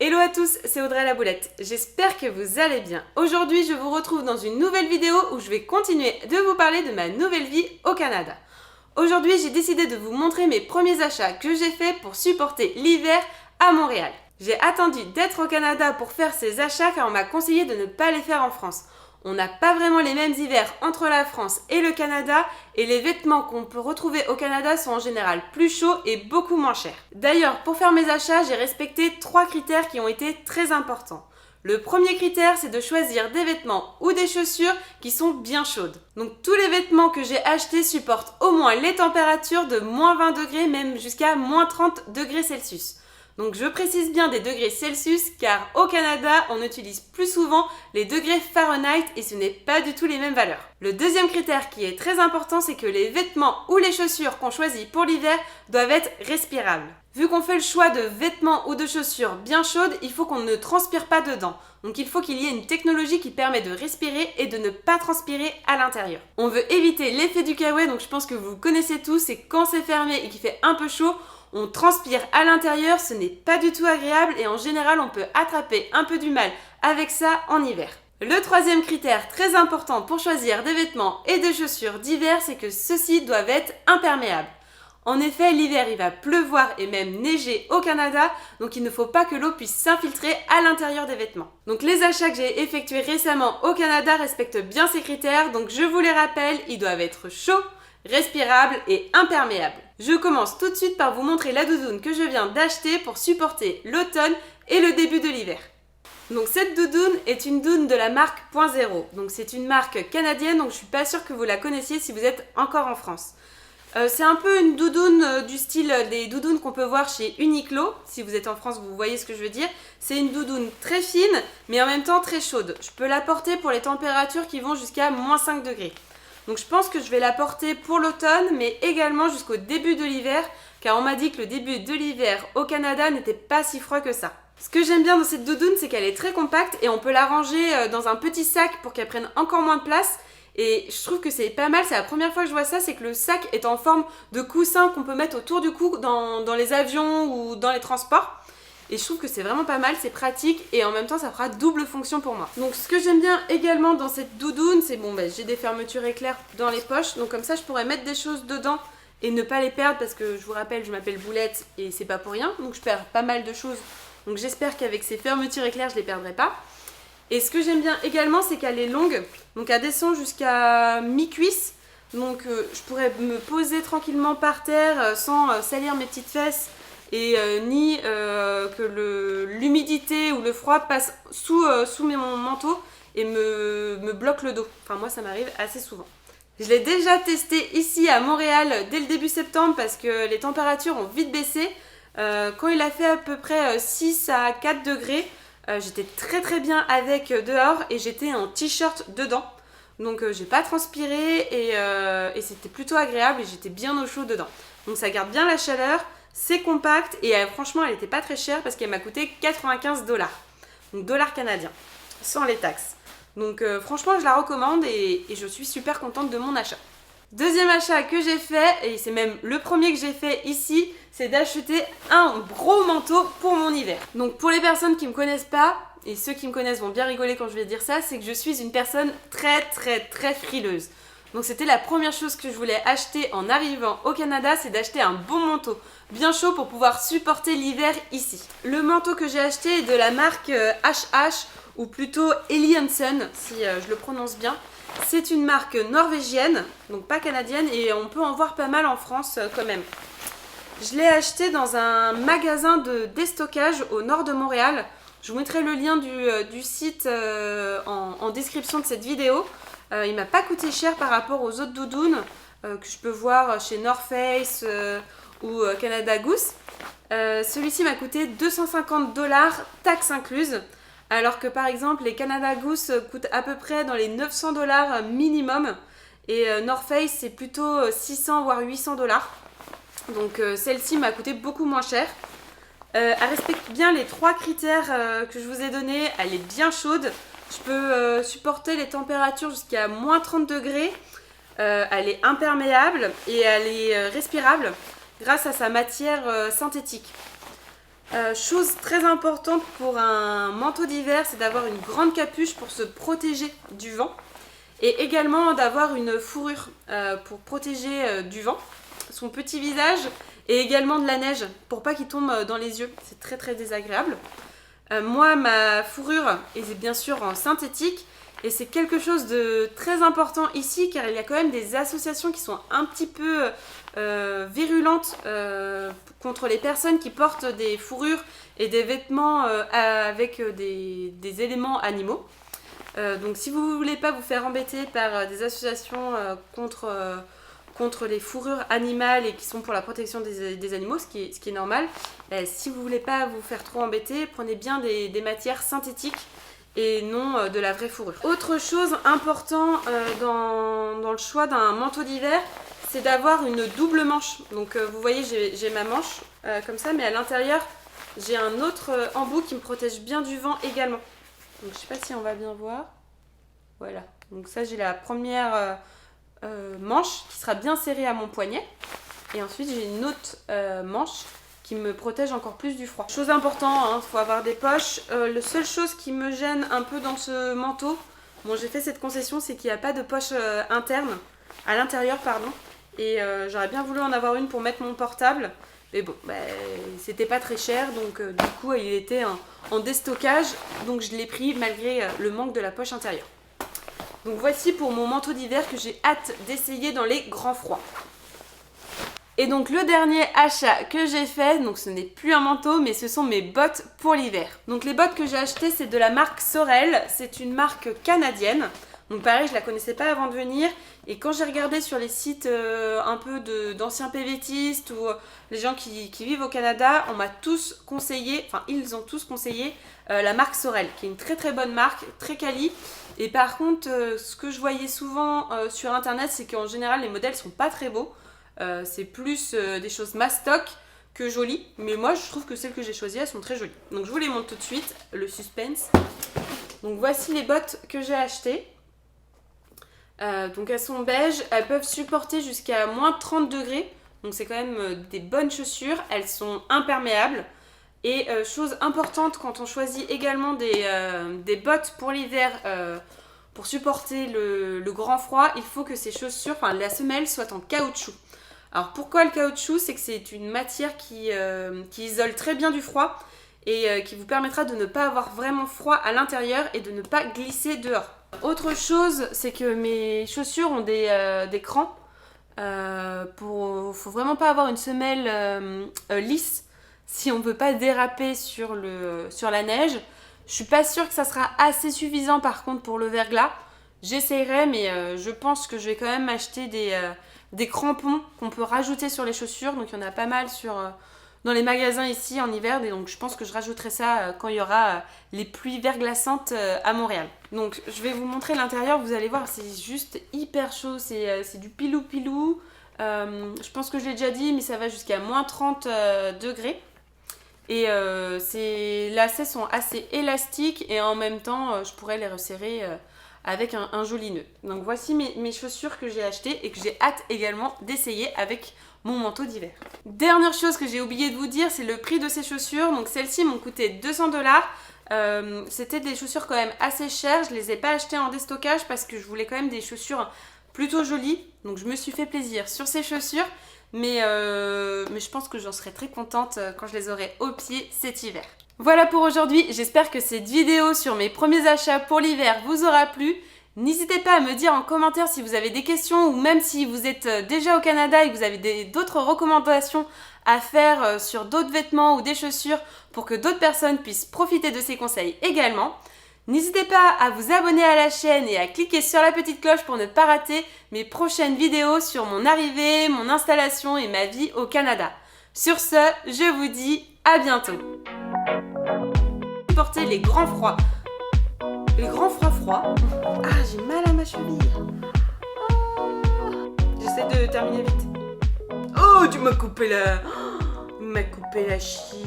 Hello à tous, c'est Audrey la Boulette. J'espère que vous allez bien. Aujourd'hui, je vous retrouve dans une nouvelle vidéo où je vais continuer de vous parler de ma nouvelle vie au Canada. Aujourd'hui, j'ai décidé de vous montrer mes premiers achats que j'ai faits pour supporter l'hiver à Montréal. J'ai attendu d'être au Canada pour faire ces achats car on m'a conseillé de ne pas les faire en France. On n'a pas vraiment les mêmes hivers entre la France et le Canada et les vêtements qu'on peut retrouver au Canada sont en général plus chauds et beaucoup moins chers. D'ailleurs, pour faire mes achats, j'ai respecté 3 critères qui ont été très importants. Le premier critère, c'est de choisir des vêtements ou des chaussures qui sont bien chaudes. Donc tous les vêtements que j'ai achetés supportent au moins les températures de moins 20 degrés, même jusqu'à moins 30 degrés Celsius. Donc je précise bien des degrés Celsius car au Canada, on utilise plus souvent les degrés Fahrenheit et ce n'est pas du tout les mêmes valeurs. Le deuxième critère qui est très important, c'est que les vêtements ou les chaussures qu'on choisit pour l'hiver doivent être respirables. Vu qu'on fait le choix de vêtements ou de chaussures bien chaudes, il faut qu'on ne transpire pas dedans. Donc il faut qu'il y ait une technologie qui permet de respirer et de ne pas transpirer à l'intérieur. On veut éviter l'effet du kawaii, donc je pense que vous connaissez tous, c'est quand c'est fermé et qu'il fait un peu chaud, on transpire à l'intérieur, ce n'est pas du tout agréable et en général on peut attraper un peu du mal avec ça en hiver. Le troisième critère très important pour choisir des vêtements et des chaussures d'hiver, c'est que ceux-ci doivent être imperméables. En effet, l'hiver il va pleuvoir et même neiger au Canada, donc il ne faut pas que l'eau puisse s'infiltrer à l'intérieur des vêtements. Donc les achats que j'ai effectués récemment au Canada respectent bien ces critères, donc je vous les rappelle, ils doivent être chauds, respirables et imperméables. Je commence tout de suite par vous montrer la doudoune que je viens d'acheter pour supporter l'automne et le début de l'hiver. Donc cette doudoune est une doudoune de la marque Point Zéro. Donc c'est une marque canadienne, donc je suis pas sûre que vous la connaissiez si vous êtes encore en France. C'est un peu une doudoune du style des doudounes qu'on peut voir chez Uniqlo. Si vous êtes en France, vous voyez ce que je veux dire. C'est une doudoune très fine, mais en même temps très chaude. Je peux la porter pour les températures qui vont jusqu'à moins 5 degrés. Donc je pense que je vais la porter pour l'automne, mais également jusqu'au début de l'hiver, car on m'a dit que le début de l'hiver au Canada n'était pas si froid que ça. Ce que j'aime bien dans cette doudoune, c'est qu'elle est très compacte et on peut la ranger dans un petit sac pour qu'elle prenne encore moins de place. Et je trouve que c'est pas mal, c'est la première fois que je vois ça, c'est que le sac est en forme de coussin qu'on peut mettre autour du cou dans les avions ou dans les transports. Et je trouve que c'est vraiment pas mal, c'est pratique et en même temps ça fera double fonction pour moi. Donc ce que j'aime bien également dans cette doudoune, c'est j'ai des fermetures éclairs dans les poches. Donc comme ça je pourrais mettre des choses dedans et ne pas les perdre parce que je vous rappelle je m'appelle Boulette et c'est pas pour rien. Donc je perds pas mal de choses. Donc j'espère qu'avec ces fermetures éclairs je les perdrai pas. Et ce que j'aime bien également c'est qu'elle est longue. Donc elle descend jusqu'à mi-cuisse. Donc je pourrais me poser tranquillement par terre sans salir mes petites fesses. Et ni que l'humidité ou le froid passe sous mon manteau et me bloque le dos. Enfin moi ça m'arrive assez souvent. Je l'ai déjà testé ici à Montréal dès le début septembre parce que les températures ont vite baissé. Quand il a fait à peu près 6 à 4 degrés, j'étais très très bien avec dehors et j'étais en t-shirt dedans. Donc j'ai pas transpiré et c'était plutôt agréable et j'étais bien au chaud dedans. Donc ça garde bien la chaleur. C'est compact et franchement elle n'était pas très chère parce qu'elle m'a coûté 95 $. Donc dollars canadiens, sans les taxes. Donc franchement je la recommande et je suis super contente de mon achat. Deuxième achat que j'ai fait, et c'est même le premier que j'ai fait ici, c'est d'acheter un gros manteau pour mon hiver. Donc pour les personnes qui ne me connaissent pas, et ceux qui me connaissent vont bien rigoler quand je vais dire ça, c'est que je suis une personne très très très frileuse. Donc c'était la première chose que je voulais acheter en arrivant au Canada, c'est d'acheter un bon manteau bien chaud pour pouvoir supporter l'hiver ici. Le manteau que j'ai acheté est de la marque HH ou plutôt Eliansen si je le prononce bien. C'est une marque norvégienne, donc pas canadienne et on peut en voir pas mal en France quand même. Je l'ai acheté dans un magasin de déstockage au nord de Montréal. Je vous mettrai le lien du site en description de cette vidéo. Il m'a pas coûté cher par rapport aux autres doudounes que je peux voir chez North Face ou Canada Goose. Celui-ci m'a coûté 250 $, taxes incluses, alors que par exemple les Canada Goose coûtent à peu près dans les 900 $ minimum et North Face c'est plutôt 600 voire 800 $. Donc celle-ci m'a coûté beaucoup moins cher. Elle respecte bien les 3 critères que je vous ai donnés, elle est bien chaude. Je peux supporter les températures jusqu'à moins 30 degrés. Elle est imperméable et elle est respirable grâce à sa matière synthétique. Chose très importante pour un manteau d'hiver, c'est d'avoir une grande capuche pour se protéger du vent. Et également d'avoir une fourrure pour protéger du vent son petit visage et également de la neige pour pas qu'il tombe dans les yeux. C'est très très désagréable. Moi, ma fourrure est bien sûr en synthétique et c'est quelque chose de très important ici car il y a quand même des associations qui sont un petit peu virulentes contre les personnes qui portent des fourrures et des vêtements avec des éléments animaux. Donc si vous ne voulez pas vous faire embêter par des associations contre les fourrures animales et qui sont pour la protection des animaux, ce qui est normal, si vous ne voulez pas vous faire trop embêter, prenez bien des matières synthétiques et non de la vraie fourrure. Autre chose importante dans le choix d'un manteau d'hiver, c'est d'avoir une double manche. Donc vous voyez, j'ai ma manche comme ça, mais à l'intérieur, j'ai un autre embout qui me protège bien du vent également. Donc je sais pas si on va bien voir. Voilà. Donc ça, j'ai la première manche qui sera bien serrée à mon poignet. Et ensuite, j'ai une autre manche qui me protège encore plus du froid. Chose importante, il faut avoir des poches. La seule chose qui me gêne un peu dans ce manteau, bon, j'ai fait cette concession, c'est qu'il n'y a pas de poche interne, à l'intérieur, pardon. Et j'aurais bien voulu en avoir une pour mettre mon portable. Mais bon, c'était pas très cher, donc du coup il était en déstockage, donc je l'ai pris malgré le manque de la poche intérieure. Donc voici pour mon manteau d'hiver que j'ai hâte d'essayer dans les grands froids. Et donc le dernier achat que j'ai fait, donc ce n'est plus un manteau mais ce sont mes bottes pour l'hiver. Donc les bottes que j'ai achetées, c'est de la marque Sorel, c'est une marque canadienne. Donc pareil, je la connaissais pas avant de venir et quand j'ai regardé sur les sites un peu d'anciens PVTistes ou les gens qui vivent au Canada, on m'a tous conseillé, enfin ils ont tous conseillé la marque Sorel, qui est une très très bonne marque, très quali. Et par contre, ce que je voyais souvent sur internet, c'est qu'en général les modèles sont pas très beaux. C'est plus des choses mastoc que jolies, mais moi je trouve que celles que j'ai choisies, elles sont très jolies. Donc je vous les montre tout de suite, le suspense. Donc voici les bottes que j'ai achetées. Donc elles sont beiges, elles peuvent supporter jusqu'à moins 30 degrés, donc c'est quand même des bonnes chaussures, elles sont imperméables. Et chose importante quand on choisit également des bottes pour l'hiver pour supporter le grand froid, il faut que ces chaussures, enfin la semelle soit en caoutchouc. Alors pourquoi le caoutchouc? C'est que c'est une matière qui isole très bien du froid et qui vous permettra de ne pas avoir vraiment froid à l'intérieur et de ne pas glisser dehors. Autre chose, c'est que mes chaussures ont des crans. Faut vraiment pas avoir une semelle lisse si on veut pas déraper sur la neige. Je suis pas sûre que ça sera assez suffisant par contre pour le verglas. J'essayerai, mais je pense que je vais quand même acheter des crampons qu'on peut rajouter sur les chaussures. Donc il y en a pas mal dans les magasins ici en hiver, et donc je pense que je rajouterai ça quand il y aura les pluies verglaçantes à Montréal. Donc je vais vous montrer l'intérieur, vous allez voir, c'est juste hyper chaud, c'est du pilou-pilou. Je pense que je l'ai déjà dit, mais ça va jusqu'à moins 30 degrés. Et les lacets sont assez élastiques et en même temps, je pourrais les resserrer avec un joli nœud. Donc voici mes chaussures que j'ai achetées et que j'ai hâte également d'essayer avec mon manteau d'hiver. Dernière chose que j'ai oublié de vous dire, c'est le prix de ces chaussures. Donc celles-ci m'ont coûté 200$. C'était des chaussures quand même assez chères. Je les ai pas achetées en déstockage parce que je voulais quand même des chaussures plutôt jolies. Donc je me suis fait plaisir sur ces chaussures. Mais je pense que j'en serai très contente quand je les aurai au pied cet hiver. Voilà pour aujourd'hui, j'espère que cette vidéo sur mes premiers achats pour l'hiver vous aura plu. N'hésitez pas à me dire en commentaire si vous avez des questions ou même si vous êtes déjà au Canada et que vous avez d'autres recommandations à faire sur d'autres vêtements ou des chaussures pour que d'autres personnes puissent profiter de ces conseils également. N'hésitez pas à vous abonner à la chaîne et à cliquer sur la petite cloche pour ne pas rater mes prochaines vidéos sur mon arrivée, mon installation et ma vie au Canada. Sur ce, je vous dis à bientôt. Supporter les grands froids. Les grands froids. Ah, j'ai mal à ma cheville. J'essaie de terminer vite. Oh, tu m'as coupé la chie.